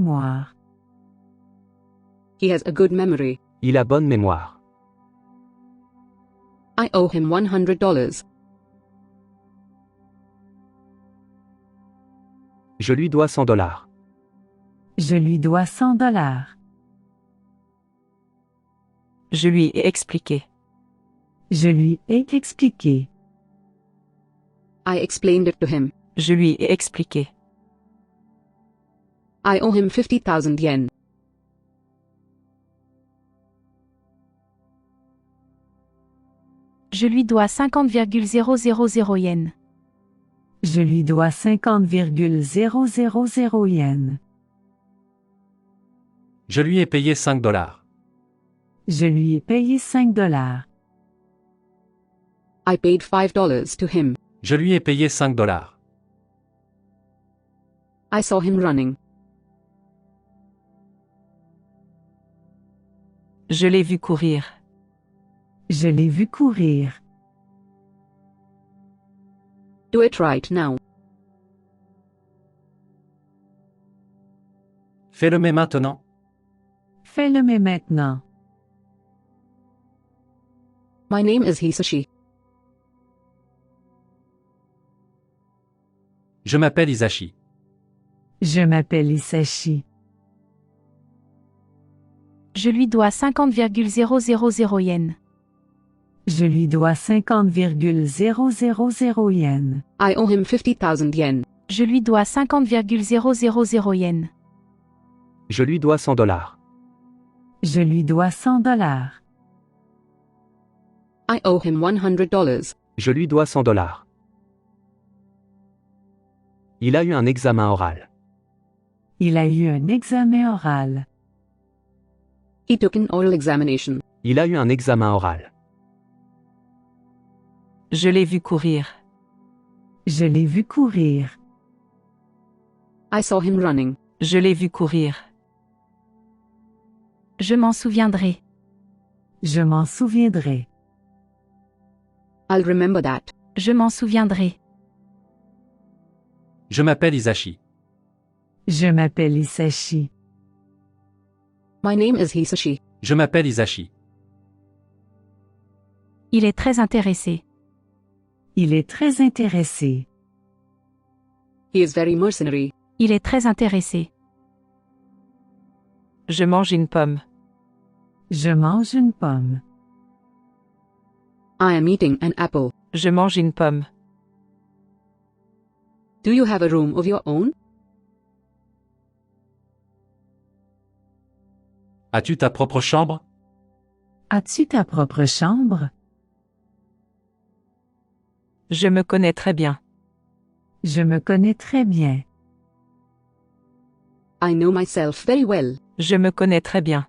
Mémoire. He has a good memory. Il a bonne mémoire. I owe him $100. Je lui dois $100. Je lui dois $100. Je lui ai expliqué. Je lui ai expliqué. I explained it to him. Je lui ai expliqué. I owe him 50,000 yen. Je lui dois 50,000 yens. Je lui dois 50,000 yens. Je lui ai payé $5. Je lui ai payé $5. I paid $5 to him. Je lui ai payé $5. I saw him running. Je l'ai vu courir. Je l'ai vu courir. Do it right now. Fais-le mais maintenant. Fais-le mais maintenant. My name is Hisashi. Je m'appelle Hisashi. Je m'appelle Hisashi. Je lui dois 50,000 yens. Je lui dois 50,000 yens. I owe him 50,000 yen. Je lui dois 50,000 yens. Je lui dois $100. Je lui dois $100. I owe him $100. Je lui dois $100. Il a eu un examen oral. Il a eu un examen oral. He took an oral examination. Il a eu un examen oral. Je l'ai vu courir. Je l'ai vu courir. I saw him running. Je l'ai vu courir. Je m'en souviendrai. Je m'en souviendrai. I'll remember that. Je m'en souviendrai. Je m'appelle Hisashi. Je m'appelle Hisashi. My name is Hisashi. Je m'appelle Hisashi. Il est très intéressé. Il est très intéressé. He is very mercenary. Il est très intéressé. Je mange une pomme. Je mange une pomme. I am eating an apple. Je mange une pomme. Do you have a room of your own? As-tu ta propre chambre? As-tu ta propre chambre? Je me connais très bien. Je me connais très bien. I know myself very well. Je me connais très bien.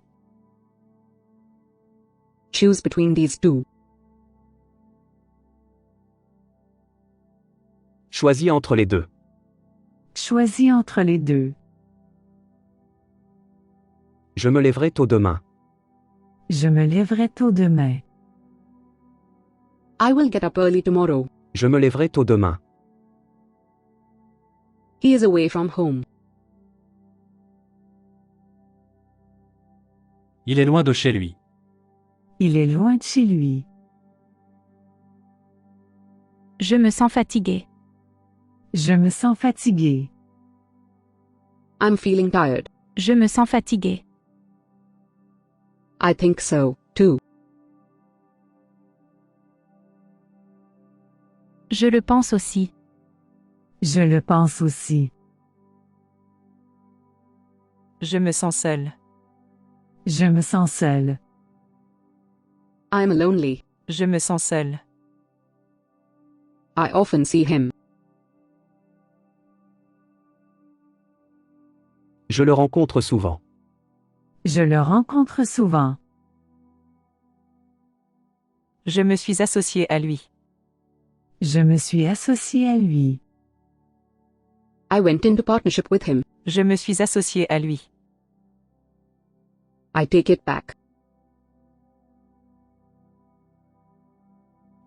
Choose between these two. Choisis entre les deux. Choisis entre les deux. Je me lèverai tôt demain. Je me lèverai tôt demain. I will get up early tomorrow. Je me lèverai tôt demain. He is away from home. Il est loin de chez lui. Il est loin de chez lui. Je me sens fatigué. Je me sens fatigué. I'm feeling tired. Je me sens fatigué. I think so, too. Je le pense aussi. Je le pense aussi. Je me sens seul. Je me sens seul. I'm lonely. Je me sens seul. I often see him. Je le rencontre souvent. Je le rencontre souvent. Je me suis associé à lui. Je me suis associé à lui. I went into partnership with him. Je me suis associé à lui. I take it back.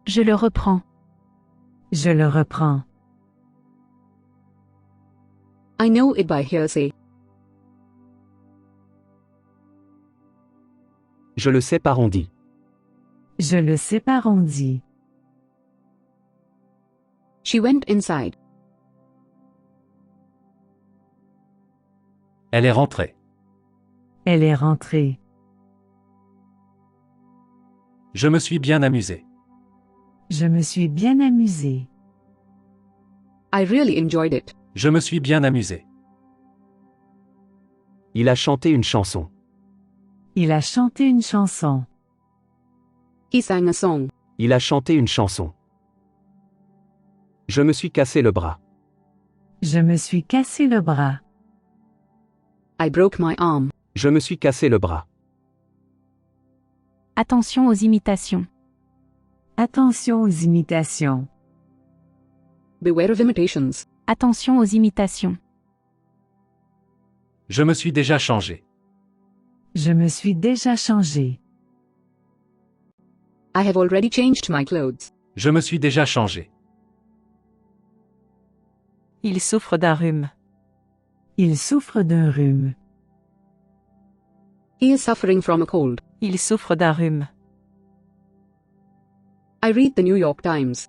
Je le reprends. Je le reprends. I know it by hearsay. Je le sais par on dit. Je le sais par on dit. She went inside. Elle est rentrée. Elle est rentrée. Je me suis bien amusé. Je me suis bien amusé. I really enjoyed it. Je me suis bien amusé. Il a chanté une chanson. Il a chanté une chanson. He sang a song. Il a chanté une chanson. Je me suis cassé le bras. Je me suis cassé le bras. I broke my arm. Je me suis cassé le bras. Attention aux imitations. Attention aux imitations. Beware of imitations. Attention aux imitations. Je me suis déjà changé. Je me suis déjà changé. I have already changed my clothes. Je me suis déjà changé. Il souffre d'un rhume. Il souffre d'un rhume. He is suffering from a cold. Il souffre d'un rhume. I read the New York Times.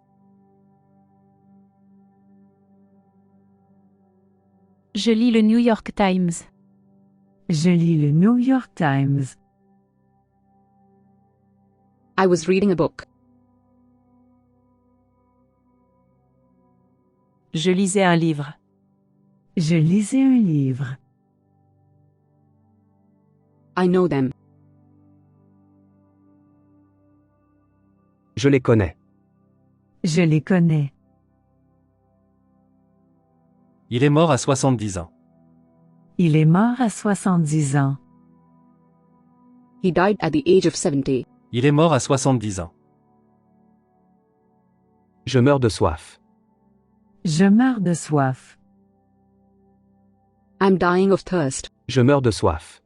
Je lis le New York Times. Je lis le New York Times. I was reading a book. Je lisais un livre. Je lisais un livre. I know them. Je les connais. Je les connais. Il est mort à 70 ans. Il est mort à 70 ans. He died at the age of 70. Il est mort à 70 ans. Je meurs de soif. Je meurs de soif. I'm dying of thirst. Je meurs de soif.